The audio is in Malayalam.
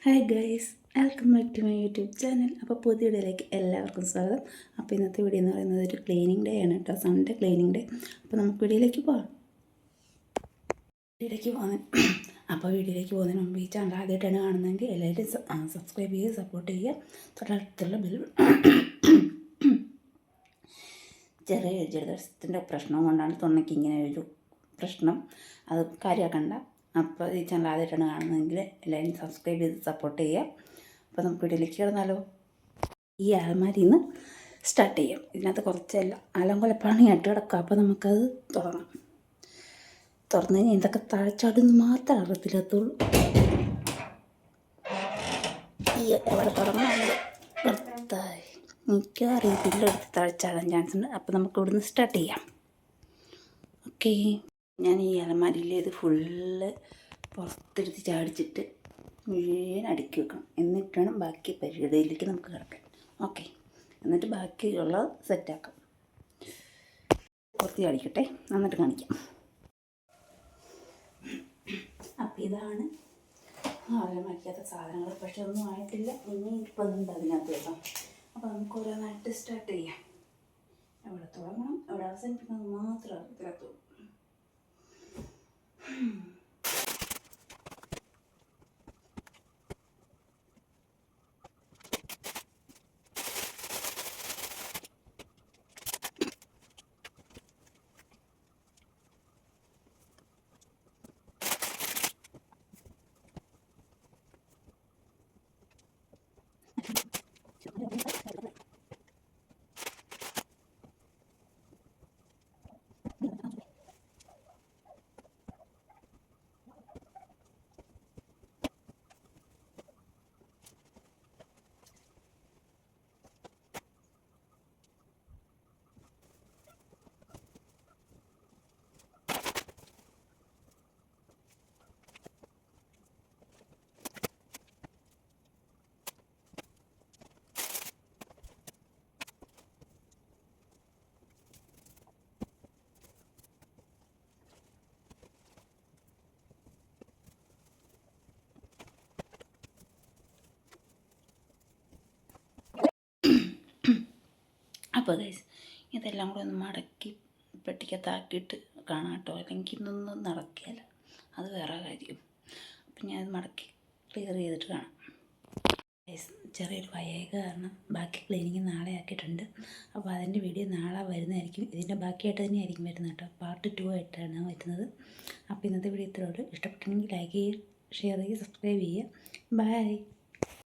Hi guys, welcome back to my YouTube channel. അപ്പോൾ പുതിയ വീഡിയോയിലേക്ക് എല്ലാവർക്കും സ്വാഗതം. അപ്പോൾ ഇന്നത്തെ വീഡിയോ എന്ന് പറയുന്നത് ഒരു ക്ലീനിങ് ഡേ ആണ് കേട്ടോ, സൺഡേ ക്ലീനിങ് ഡേ. അപ്പോൾ നമുക്ക് വീഡിയോയിലേക്ക് പോകാം. അപ്പോൾ വീഡിയോയിലേക്ക് പോകുന്നതിന് മുമ്പ് ഈ ചാനൽ ആദ്യമായിട്ടാണ് കാണുന്നതെങ്കിൽ എല്ലാവരും സബ്സ്ക്രൈബ് ചെയ്യുക, സപ്പോർട്ട് ചെയ്യുക. തൊട്ടടുത്തുള്ള ബെൽ ചെറിയ ജലദോഷത്തിൻ്റെ പ്രശ്നം കൊണ്ടാണ് തൊണ്ടയ്ക്ക് ഇങ്ങനെ ഒരു പ്രശ്നം, അത് കാര്യമാക്കണ്ട. അപ്പോൾ ഈ ചാനൽ ആദ്യമായിട്ടാണ് കാണുന്നതെങ്കിൽ എല്ലാവരും സബ്സ്ക്രൈബ് ചെയ്ത് സപ്പോർട്ട് ചെയ്യുക. അപ്പോൾ നമുക്ക് വീട്ടിലേക്ക് കിടന്നാലോ. ഈ അലമാരിയിൽ നിന്ന് സ്റ്റാർട്ട് ചെയ്യാം. ഇതിനകത്ത് കുറച്ചല്ല അലങ്കൊലപ്പണിയായിട്ട് കിടക്കുക. അപ്പോൾ നമുക്കത് തുറന്നാം. തുറന്നു കഴിഞ്ഞാൽ എന്തൊക്കെ താഴ്ചാടുന്ന് മാത്രമേ അറിയത്തില്ലത്തുള്ളൂ. ഈ എവിടെ തുടങ്ങാൻ എനിക്ക് അറിയത്തില്ല, എടുത്ത് താഴ്ചാടാൻ ചാൻസ് ഉണ്ട്. അപ്പോൾ നമുക്ക് ഇവിടുന്ന് സ്റ്റാർട്ട് ചെയ്യാം. ഓക്കെ, ഞാൻ ഈ അലമാരിയിൽ ഇത് ഫുള്ള് പുറത്തെടുത്ത് ചാടിച്ചിട്ട് മുഴുവൻ അടുക്കി വെക്കണം. എന്നിട്ട് വേണം ബാക്കി പരിപാടിയിലേക്ക് നമുക്ക് കിടക്കാൻ. ഓക്കെ, എന്നിട്ട് ബാക്കിയുള്ള സെറ്റാക്കാം. കുറച്ച് ചാടിക്കട്ടെ, എന്നിട്ട് കാണിക്കാം. അപ്പം ഇതാണ് അലമാരിക്കാത്ത സാധനങ്ങൾ. പക്ഷെ ഒന്നും ആയിട്ടില്ല, ഇനി ഇപ്പം ഉണ്ട് അതിനകത്ത് കേട്ടോ. അപ്പോൾ നമുക്ക് ഓരോന്നായിട്ട് സ്റ്റാർട്ട് ചെയ്യാം. എവിടെ തുടങ്ങണം, എവിടെ അവസാനിപ്പിക്കുന്നത് മാത്രമേ ഇതിനകത്തുള്ളൂ. അപ്പോൾ ഗൈസ്, ഇതെല്ലാം കൂടെ ഒന്ന് മടക്കി പെട്ടിക്കകത്താക്കിയിട്ട് കാണാം കേട്ടോ. അല്ലെങ്കിൽ ഇന്നൊന്നും നടക്കില്ല, അത് വേറെ കാര്യം. അപ്പം ഞാനത് മടക്കി ക്ലിയർ ചെയ്തിട്ട് കാണാം. ഗൈസ്, ചെറിയൊരു വയ്യായ്ക കാരണം ബാക്കി ക്ലീനിങ് നാളെ ആക്കിയിട്ടുണ്ട്. അപ്പോൾ അതിൻ്റെ വീഡിയോ നാളെ വരുന്നതായിരിക്കും. ഇതിൻ്റെ ബാക്കിയായിട്ട് തന്നെയായിരിക്കും വരുന്നത് കേട്ടോ. പാർട്ട് 2 ആയിട്ടാണ് വരുന്നത്. അപ്പോൾ ഇന്നത്തെ വീഡിയോ ഇത്രയുള്ളൂ. ഇഷ്ടപ്പെട്ടെങ്കിൽ ലൈക്ക് ചെയ്യുക, ഷെയർ ചെയ്യുക, സബ്സ്ക്രൈബ് ചെയ്യുക. ബൈ.